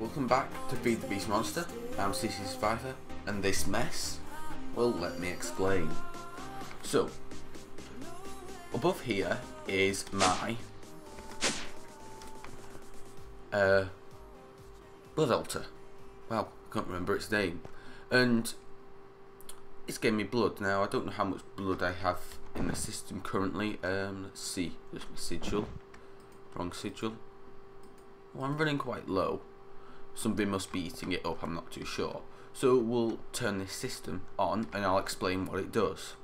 Welcome back to Feed the Beast Monster. I'm CZSurvivor, and this mess, well, let me explain. So, above here is my blood altar. Well, I can't remember its name, and it's giving me blood. Now I don't know how much blood I have in the system currently. Let's see. There's my sigil. Wrong sigil. Well, I'm running quite low. Something must be eating it up, I'm not too sure. So we'll turn this system on and I'll explain what it does.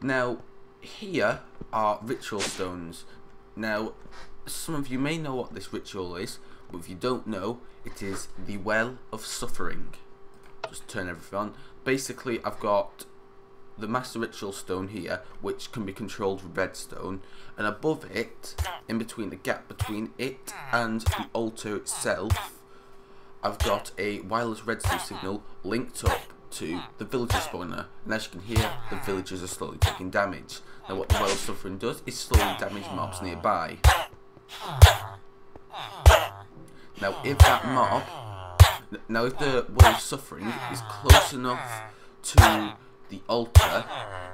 Now, here are ritual stones. Now, some of you may know what this ritual is, but if you don't know, it is the Well of Suffering. Just turn everything on. Basically, I've got the Master Ritual Stone here, which can be controlled with redstone, and above it, in between the gap between it and the altar itself, I've got a wireless redstone signal linked up to the villager spawner, and as you can hear, the villagers are slowly taking damage. Now what the Well of Suffering does is slowly damage mobs nearby. Now if the Well of Suffering is close enough to the altar,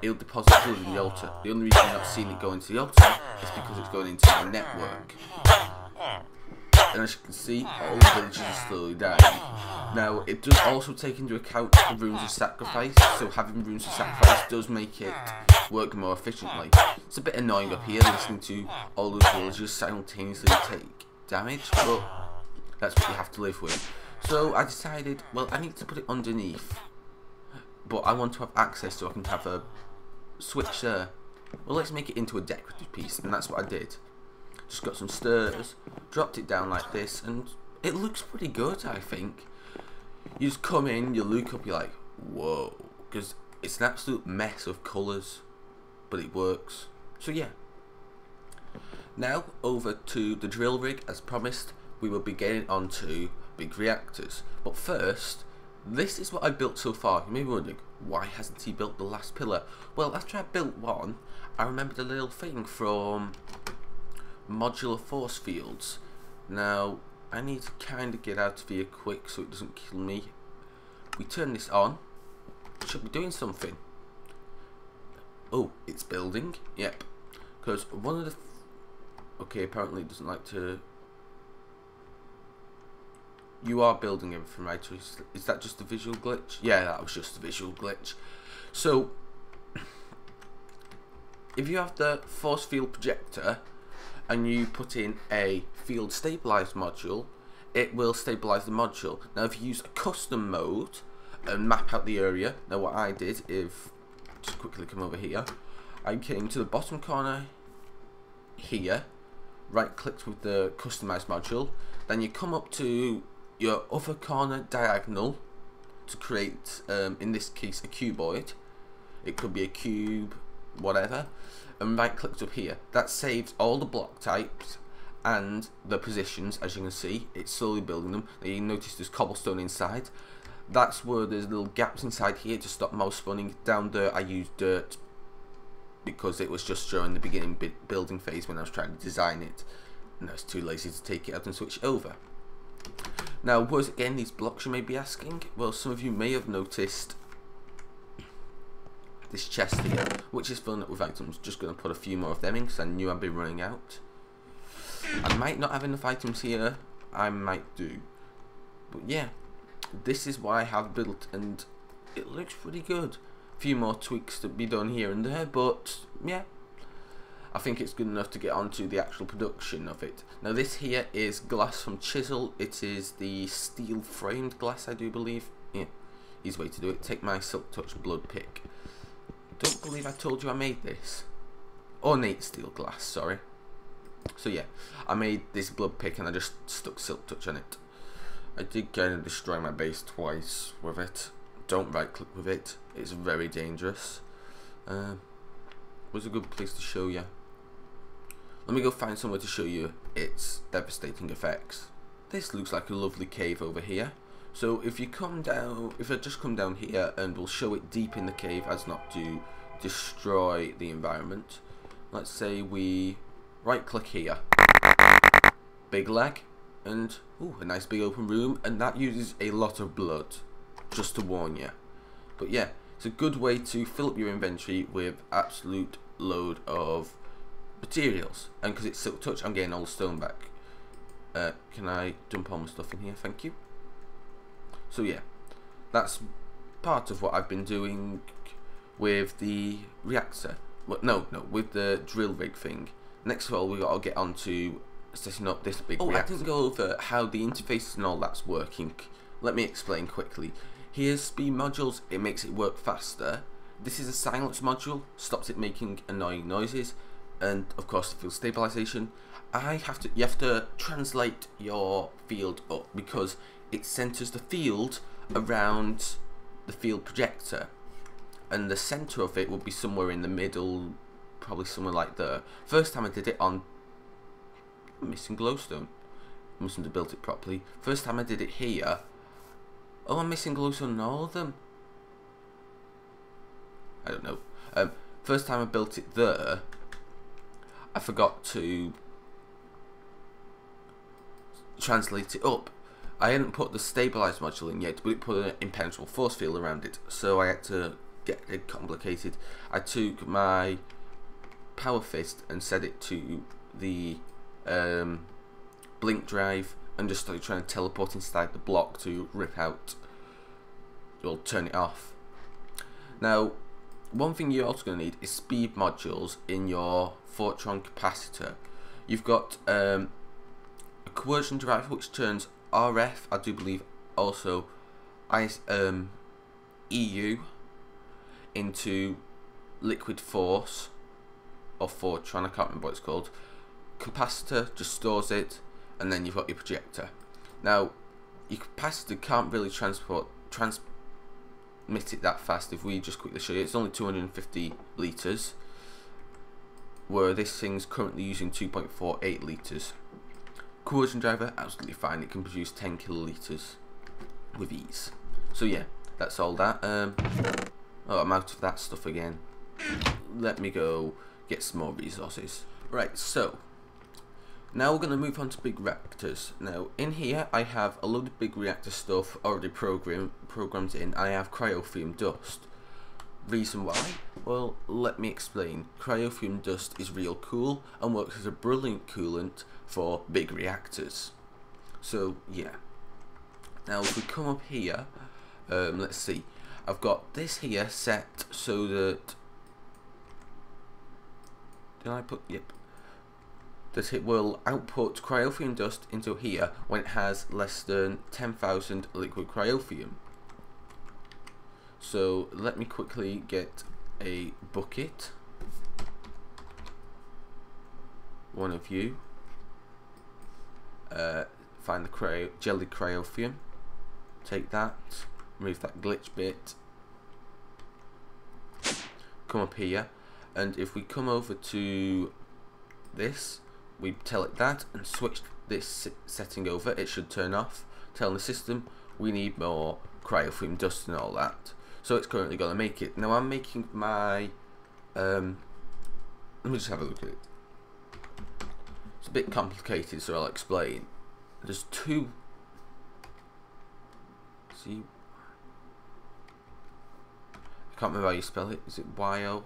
it'll deposit blood in the altar. The only reason you're not seeing it go into the altar is because it's going into my network. And as you can see, all the villagers are slowly dying. Now, it does also take into account the runes of sacrifice, so having runes of sacrifice does make it work more efficiently. It's a bit annoying up here listening to all those villagers simultaneously take damage, but that's what you have to live with. So I decided, well, I need to put it underneath, but I want to have access so I can have a switch there. Well, let's make it into a decorative piece, and that's what I did. Just got some stairs, dropped it down like this, and it looks pretty good, I think. You just come in, you look up, you're like, whoa, because it's an absolute mess of colours, but it works. So yeah. Now over to the drill rig. As promised, we will be getting onto big reactors. But first, this is what I built so far. You may be wondering, why hasn't he built the last pillar? Well, after I built one, I remembered a little thing from modular force fields. Now, I need to kind of get out of here quick so it doesn't kill me. We turn this on, it should be doing something. Oh, it's building? Yep. Because one of the... okay, apparently it doesn't like to... You are building everything, right? Is that just a visual glitch? Yeah, that was just a visual glitch. So, if you have the force field projector and you put in a field stabilized module, it will stabilize the module. Now if you use a custom mode and map out the area, now what I did, if just quickly come over here, I came to the bottom corner here, right clicked with the customized module, then you come up to your other corner diagonal to create, in this case, a cuboid. It could be a cube, whatever, and right clicked up here. That saves all the block types and the positions. As you can see, it's slowly building them. Now you notice there's cobblestone inside. That's where there's little gaps inside here to stop mouse spawning. Down there I used dirt because it was just during the beginning building phase when I was trying to design it, and I was too lazy to take it out and switch it over. Now, where's it getting these blocks, you may be asking? Well, some of you may have noticed this chest here, which is filling up with items. Just going to put a few more of them in because I knew I'd be running out. I might not have enough items here, I might do. But yeah, this is what I have built and it looks pretty good. A few more tweaks to be done here and there, but yeah, I think it's good enough to get onto the actual production of it. Now this here is glass from Chisel. It is the steel framed glass, I do believe. Yeah, easy way to do it. Take my Silk Touch blood pick. Don't believe I told you I made this. Ornate steel glass, sorry. So yeah, I made this blood pick and I just stuck Silk Touch on it. I did kind of destroy my base twice with it. Don't right click with it, it's very dangerous. Was a good place to show you. Let me go find somewhere to show you its devastating effects. This looks like a lovely cave over here. So if you come down, if I just come down here and we'll show it deep in the cave as not to destroy the environment. Let's say we right click here, big leg, and ooh, a nice big open room, and that uses a lot of blood, just to warn you. But yeah, it's a good way to fill up your inventory with absolute load of materials. And because it's silk touch, I'm getting all the stone back. Can I dump all my stuff in here? Thank you. So yeah, that's part of what I've been doing with the reactor. Well, no, with the drill rig thing. Next of all, we got to get on to setting up this big reactor. I didn't go over how the interfaces and all that's working. Let me explain quickly. Here's speed modules, it makes it work faster. This is a silence module, stops it making annoying noises, and of course the field stabilization. You have to translate your field up because it centers the field around the field projector, and the center of it will be somewhere in the middle, probably somewhere like there. First time I did it on missing glowstone, mustn't have built it properly. First time I did it here, oh, I'm missing glowstone on all of them. I don't know. First time I built it there, I forgot to translate it up. I hadn't put the stabilized module in yet, but it put an impenetrable force field around it, so I had to get it complicated. I took my power fist and set it to the blink drive and just started trying to teleport inside the block to rip out or turn it off. Now, one thing you're also going to need is speed modules in your Fortron capacitor. You've got a coercion drive which turns RF, I do believe also EU into liquid force or Fortron, I can't remember what it's called. Capacitor just stores it, and then you've got your projector. Now your capacitor can't really transmit it that fast. If we just quickly show you, it's only 250 litres, where this thing's currently using 2.48 litres. Coercion driver, absolutely fine, it can produce 10 kilolitres with ease. So yeah, that's all that. Oh, I'm out of that stuff again. Let me go get some more resources. Right, so now we're going to move on to big reactors. Now in here I have a load of big reactor stuff already programmed in. I have cryofume dust. Reason why? Well, let me explain. Cryofume dust is real cool and works as a brilliant coolant for big reactors. So yeah. Now if we come up here, let's see. I've got this here set so that that it will output cryofume dust into here when it has less than 10,000 liquid cryofume. So let me quickly get a bucket. One of you. Find the jelly cryofume. Take that. Remove that glitch bit. Come up here, and if we come over to this, we tell it that and switch this setting over, it should turn off, telling the system we need more cryofume dust and all that. So it's currently going to make it. Now I'm making my let me just have a look at it. It's a bit complicated, so I'll explain. There's two, see, I can't remember how you spell it. Is it Y-O?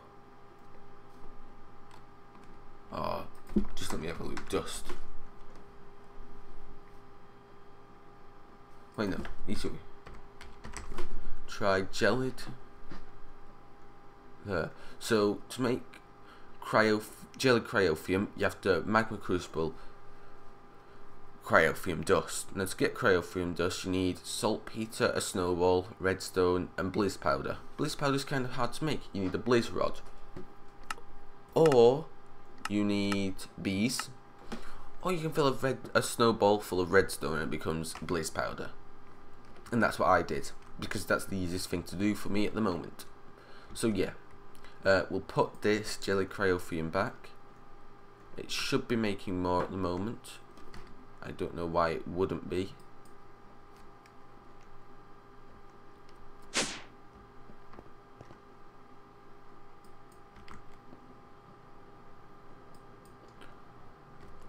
Oh, just let me have a look. Dust. Wait, no. Need to try gelid. There. So to make jelly cryofume, you have to magma crucible cryofume dust. Now to get cryofume dust, you need saltpeter, a snowball, redstone, and blizz powder. Blizz powder is kind of hard to make. You need a blizz rod, or you need bees, or you can fill a snowball full of redstone and it becomes blizz powder. And that's what I did, because that's the easiest thing to do for me at the moment. So yeah, we'll put this jelly cryofume back. It should be making more at the moment. I don't know why it wouldn't be.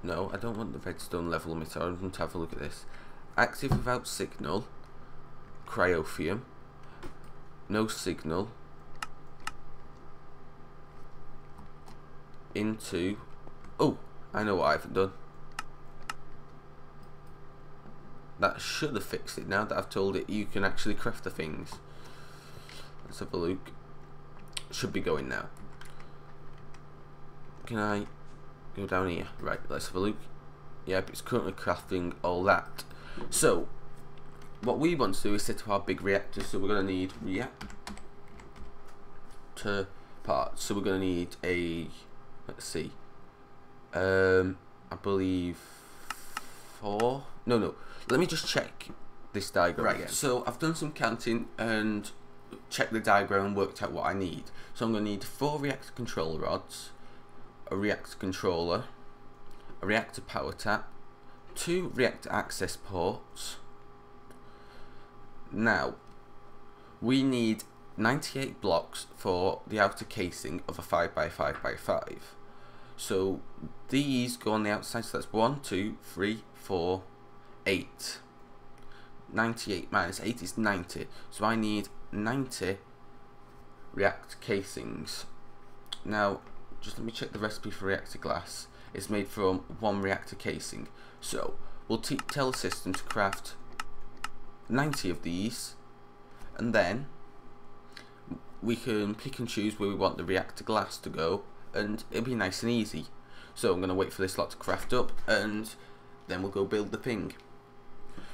no, I don't want the redstone level limiter. I want to have a look at this. Active without signal, cryophium, no signal, into, oh, I know what I haven't done. That should have fixed it now that I've told it you can actually craft the things. Let's have a look. Should be going now. Can I go down here? Right, let's have a look. Yep, it's currently crafting all that. So, what we want to do is set up our big reactor. So we're going to need reactor parts. So we're going to need a, let's see, I believe 4. No. Let me just check this diagram again. So I've done some counting and checked the diagram and worked out what I need. So I'm going to need 4 reactor control rods, a reactor controller, a reactor power tap, 2 reactor access ports. Now, we need 98 blocks for the outer casing of a 5x5x5. So these go on the outside, so that's 1, 2, 3, 4, 8. 98 minus 8 is 90. So I need 90 reactor casings. Now, just let me check the recipe for reactor glass. It's made from 1 reactor casing. So we'll tell the system to craft 90 of these, and then we can pick and choose where we want the reactor glass to go, and it'll be nice and easy. So I'm going to wait for this lot to craft up, and then we'll go build the thing.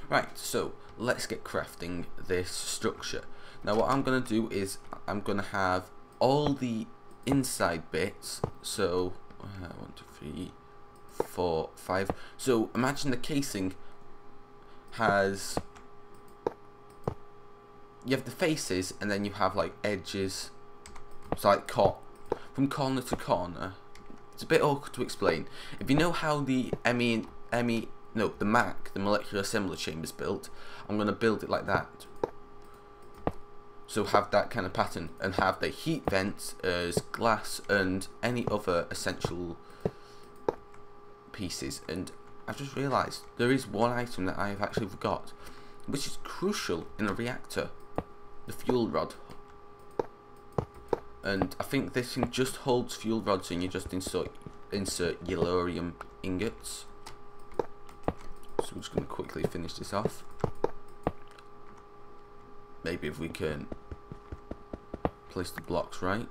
Right, so let's get crafting this structure. Now what I'm going to do is I'm going to have all the inside bits. So 1, 2, 3, 4, 5. So imagine the casing has, you have the faces and then you have like edges. It's like from corner to corner. It's a bit awkward to explain. If you know how the the MAC, the molecular assembly chamber, is built, I'm going to build it like that. So have that kind of pattern and have the heat vents as glass and any other essential pieces. And I've just realised there is one item that I have actually forgot, which is crucial in a reactor: the fuel rod. And I think this thing just holds fuel rods, and you just insert yellorium ingots. So we're just going to quickly finish this off. Maybe if we can place the blocks right.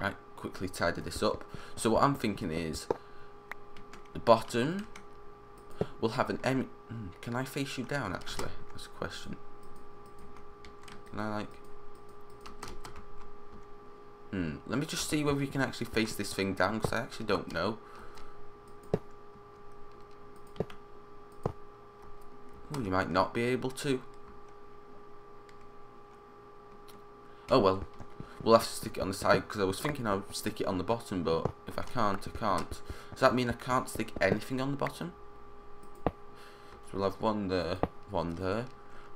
Right, quickly tidy this up. So what I'm thinking is, the bottom will have an can I face you down actually? That's a question. Can I like... let me just see whether we can actually face this thing down, because I actually don't know. Oh, you might not be able to. Oh well, we'll have to stick it on the side, because I was thinking I would stick it on the bottom, but if I can't, I can't. Does that mean I can't stick anything on the bottom? So we'll have one there, one there.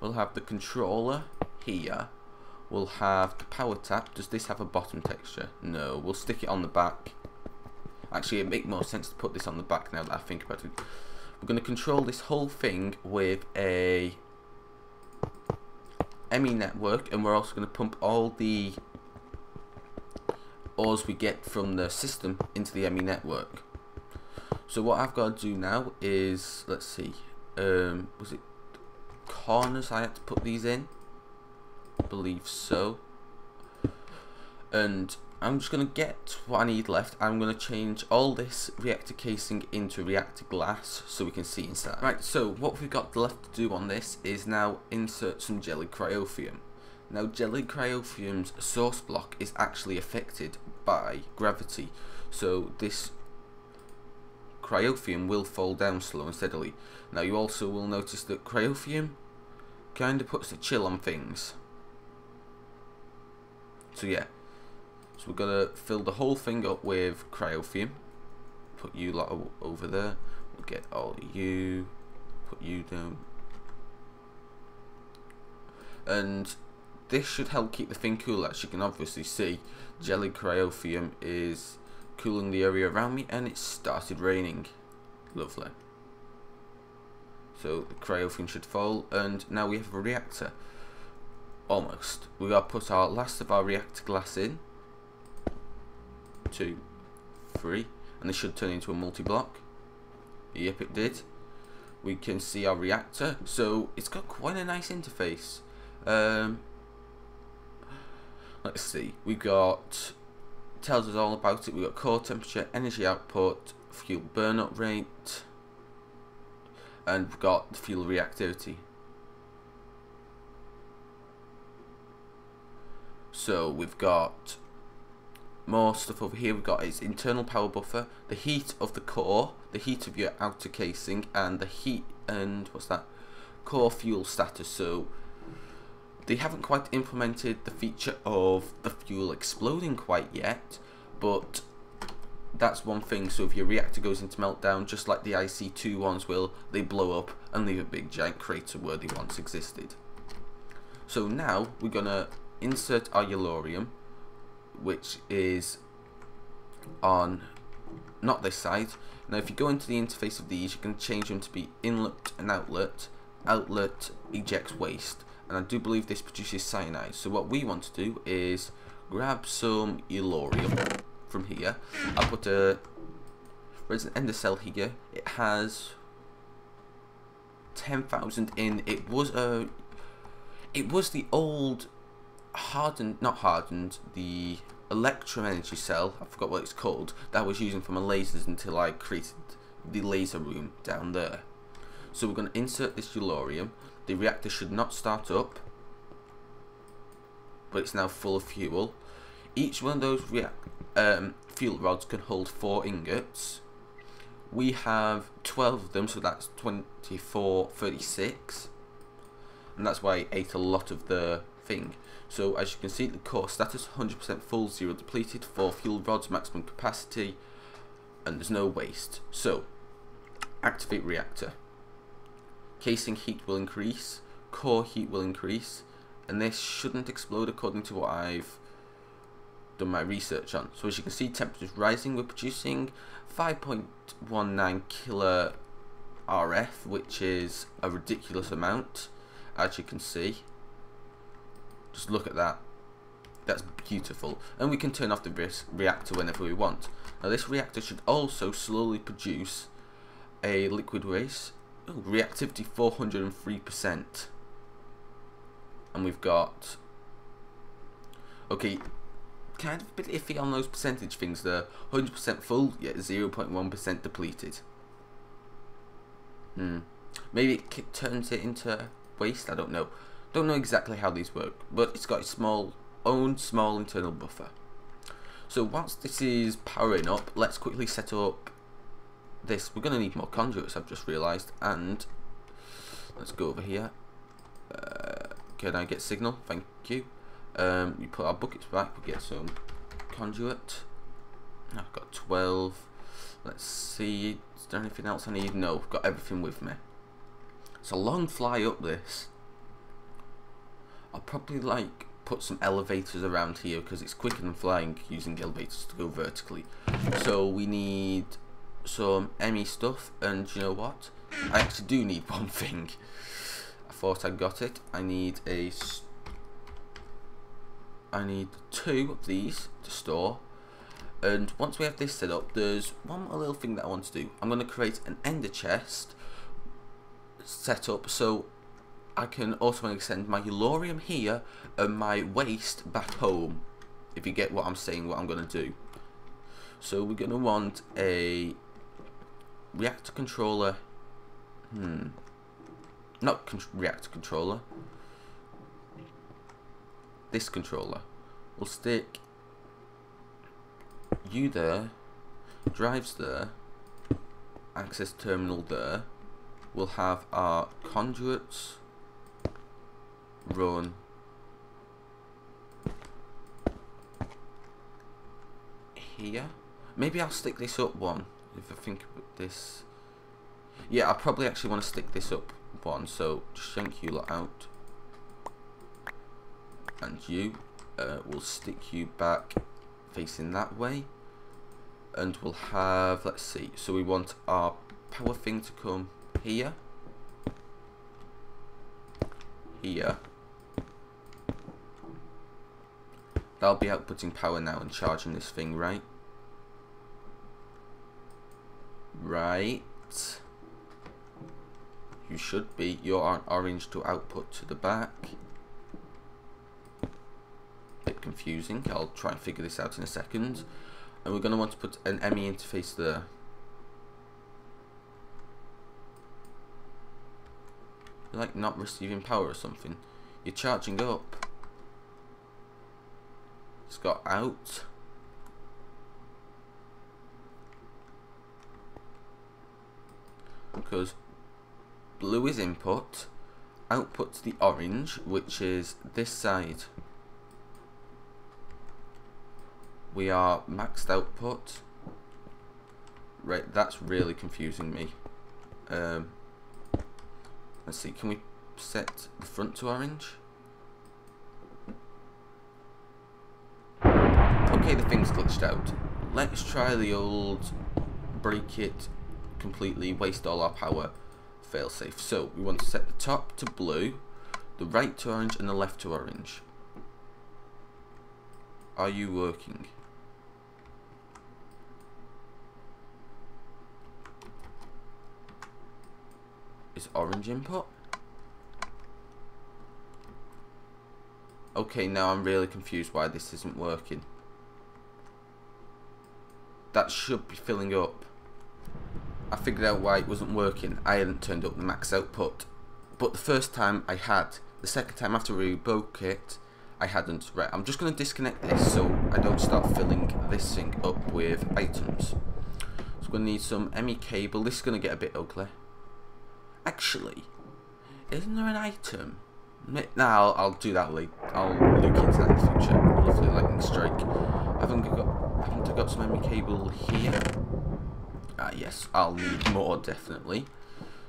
We'll have the controller here. We'll have the power tap. Does this have a bottom texture? No, we'll stick it on the back. Actually, it'd make more sense to put this on the back now that I think about it. We're going to control this whole thing with a ME network, and we're also going to pump all the ores we get from the system into the ME network. So what I've got to do now is, let's see, was it corners I had to put these in? I believe so. And I'm just going to get what I need left. I'm going to change all this reactor casing into reactor glass so we can see inside. Right, so what we've got left to do on this is now insert some jellied cryophium. Now, jellied cryophium's source block is actually affected by gravity, so this cryophium will fall down slow and steadily. Now, you also will notice that cryophium kind of puts a chill on things. So yeah. So we're going to fill the whole thing up with cryophium. Put you lot over there. We'll get all of you. Put you down. And this should help keep the thing cool. As you can obviously see, jelly cryophium is cooling the area around me, and it started raining. Lovely. So the cryo thing should fall, and now we have a reactor. Almost. We gotta put our last of our reactor glass in. 2, 3, and this should turn into a multi-block. Yep, it did. We can see our reactor, so it's got quite a nice interface. Let's see. We got, tells us all about it. We got core temperature, energy output, fuel burn-up rate, and we've got the fuel reactivity. So we've got more stuff over here. We've got its internal power buffer, the heat of the core, the heat of your outer casing, and the heat and what's that? Core fuel status. So they haven't quite implemented the feature of the fuel exploding quite yet, but that's one thing. So if your reactor goes into meltdown, just like the IC2 ones will, they blow up and leave a big giant crater where they once existed. So now we're gonna insert our Yellorium, which is on not this side. Now if you go into the interface of these, you can change them to be inlet and outlet. Outlet ejects waste, and I do believe this produces cyanide. So what we want to do is grab some Yellorium from here. I'll put a resin ender cell here. It has 10,000 in. It was the old the electro energy cell, I forgot what it's called, that I was using for my lasers until I created the laser room down there. So we're going to insert this Yellorium. The reactor should not start up, but it's now full of fuel. Each one of those fuel rods can hold 4 ingots. We have 12 of them, so that's 24, 36, and that's why I ate a lot of the thing. So as you can see, the core status 100% full, 0 depleted, 4 fuel rods, maximum capacity, and there's no waste. So activate reactor. Casing heat will increase, core heat will increase, and this shouldn't explode according to what I've done my research on. So as you can see, temperature's rising. We're producing 5.19 kilo RF, which is a ridiculous amount, as you can see. Just look at that. That's beautiful. And we can turn off the reactor whenever we want. Now this reactor should also slowly produce a liquid waste. Ooh, reactivity 403%. And we've got, okay, kind of a bit iffy on those percentage things there. 100% full, yet 0.1% depleted. Maybe it turns it into waste, I don't know. Don't know exactly how these work, but it's got its own small internal buffer. So whilst this is powering up, let's quickly set up this. We're going to need more conduits, I've just realised, and let's go over here. Can I get signal? Thank you. We put our buckets back, we get some conduit. I've got 12. Let's see, is there anything else I need? No, I've got everything with me. It's a long fly up this. I'll probably like put some elevators around here because it's quicker than flying using elevators to go vertically. So we need some ME stuff, and you know what? I actually do need one thing. I thought I got it. I need 2 of these to store. And once we have this set up, there's one more little thing that I want to do. I'm going to create an ender chest set up so I can automatically send my Yellorium here and my waste back home, if you get what I'm saying, what I'm going to do. So we're going to want a reactor controller. Not reactor controller. This controller. We'll stick you there, drives there, access terminal there. We'll have our conduits run here. Maybe I'll stick this up one if I think about this. Yeah, I probably actually want to stick this up one, so just yank you lot out, and you we'll stick you back facing that way. and we'll have, let's see, so we want our power thing to come here, here. That'll be outputting power now and charging this thing, right? Right. You should be. You're on orange to output to the back. Bit confusing. I'll try and figure this out in a second. And we're going to want to put an ME interface there. You're like not receiving power or something. You're charging up. It's got out. Because blue is input, output to the orange, which is this side. We are maxed output. Right, that's really confusing me. Let's see, can we set the front to orange? Okay, the thing's glitched out. Let's try the old break it completely, waste all our power, failsafe. So we want to set the top to blue, the right to orange, and the left to orange. Are you working? Is orange input? Okay, now I'm really confused why this isn't working. That should be filling up. I figured out why it wasn't working. I hadn't turned up the max output. But the first time I had. The second time after we broke it, I hadn't. Right, I'm just going to disconnect this so I don't start filling this thing up with items. So we're going to need some ME cable. This is going to get a bit ugly. Actually, isn't there an item? Nah, I'll do that later. I'll look into that in the future. Lovely lightning strike. Haven't I got some ME cable here? Ah, yes, I'll need more, definitely.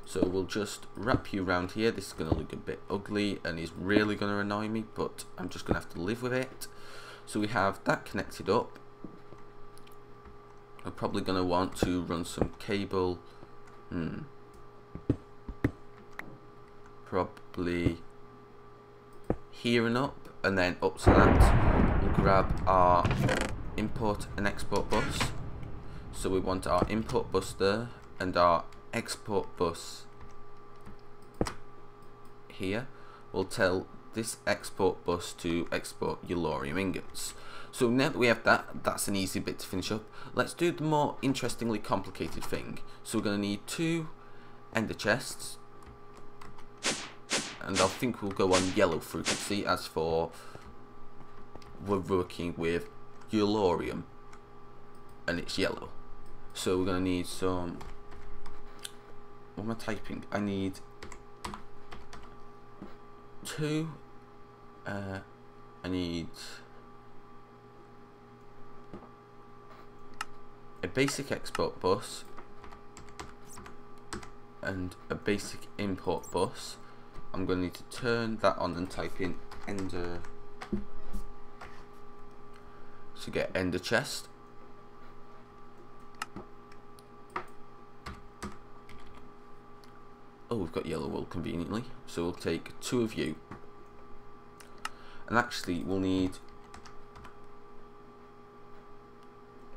So we'll just wrap you around here. This is going to look a bit ugly and is really going to annoy me, but I'm just going to have to live with it. So we have that connected up. We're probably going to want to run some cable. Probably here and up, and then up to that. We'll grab our import and export bus. So we want our input bus there and our export bus here. We'll tell this export bus to export Yellorium ingots. So now that we have that, that's an easy bit to finish up. Let's do the more interestingly complicated thing. So we're going to need 2 ender chests, and I think we'll go on yellow frequency as for we're working with Yellorium and it's yellow. So we're going to need some, what am I typing? I need 2, I need a basic export bus and a basic import bus. I'm going to need to turn that on and type in ender to get ender chest. Oh, we've got yellow wool conveniently, so we'll take 2 of you. And actually we'll need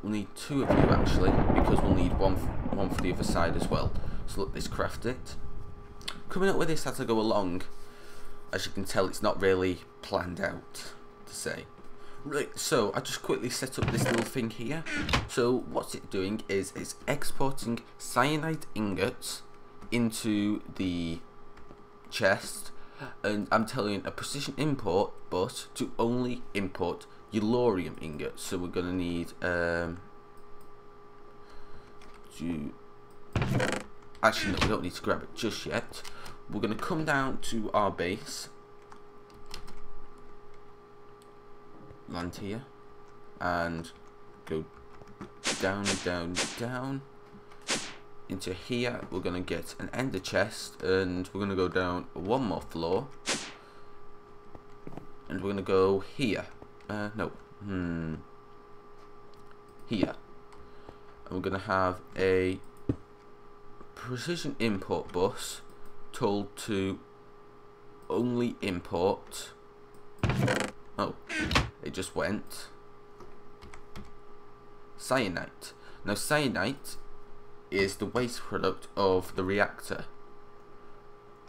2 of you actually, because we'll need one for the other side as well. So let this craft it. Coming up with this as I go along. As you can tell, it's not really planned out to say. Right, so I just quickly set up this little thing here. So what's it doing is it's exporting cyanide ingots into the chest, and I'm telling a precision import bus to only import Yellorium ingots. So we're going to need actually no, we don't need to grab it just yet. We're going to come down to our base, land here, and go down, down, down into here. We're going to get an ender chest, and we're going to go down 1 more floor, and we're going to go here. Here. and we're going to have a precision import bus told to only import. Oh, it just went. Cyanite. Now cyanite is the waste product of the reactor,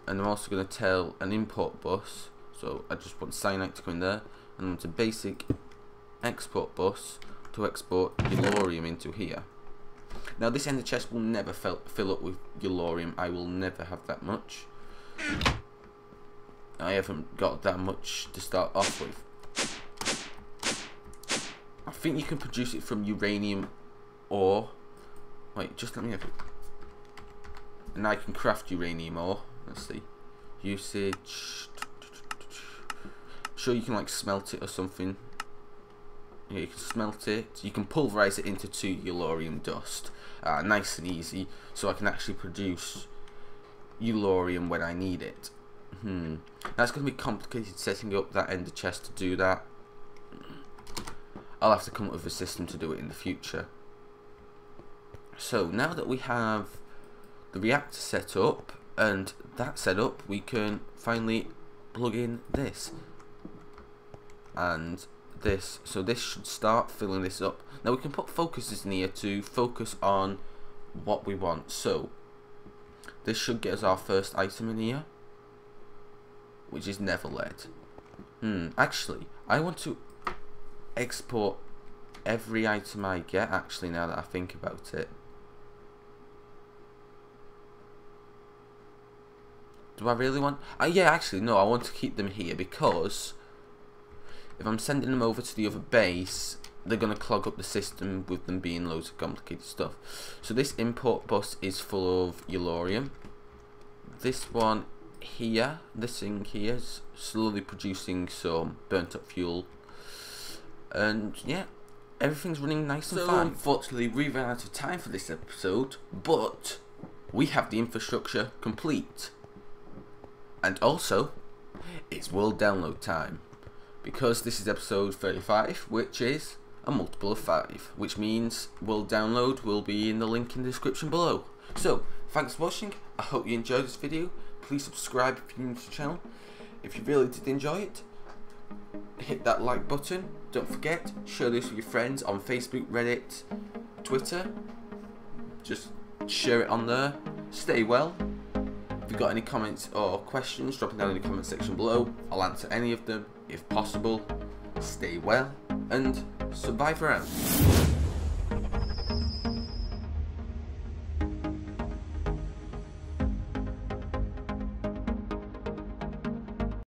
and I'm also going to tell an import bus, so I just want cyanite to go in there, and I want a basic export bus to export yellorium into here. Now this ender chest will never fill up with yellorium. I will never have that much. I haven't got that much to start off with. I think you can produce it from uranium ore. Wait, just let me have it. And I can craft uranium ore. Let's see. Usage. Sure, you can like smelt it or something. Yeah, you can smelt it. You can pulverize it into 2 yellorium dust. Nice and easy. So I can actually produce yellorium when I need it. That's going to be complicated setting up that ender chest to do that. I'll have to come up with a system to do it in the future. So now that we have the reactor set up and that set up, we can finally plug in this and this. So this should start filling this up. Now we can put focuses in here to focus on what we want. So this should get us our first item in here, which is never lead. Actually, I want to export every item I get, actually, now that I think about it. Do I really want... yeah, actually, no, I want to keep them here, because if I'm sending them over to the other base, they're going to clog up the system with them being loads of complicated stuff. So this import bus is full of yellorium. This one here, this thing here, is slowly producing some burnt up fuel. And yeah, everything's running nice and fine. Unfortunately, we ran out of time for this episode, but we have the infrastructure complete. And also, it's world download time, because this is episode 35, which is a multiple of 5, which means world download will be in the link in the description below. So, thanks for watching. I hope you enjoyed this video. Please subscribe if you're new to the channel. If you really did enjoy it, hit that like button. Don't forget, share this with your friends on Facebook, Reddit, Twitter. Just share it on there. Stay well. If you've got any comments or questions, drop them down in the comment section below. I'll answer any of them if possible. Stay well, and Survivor out.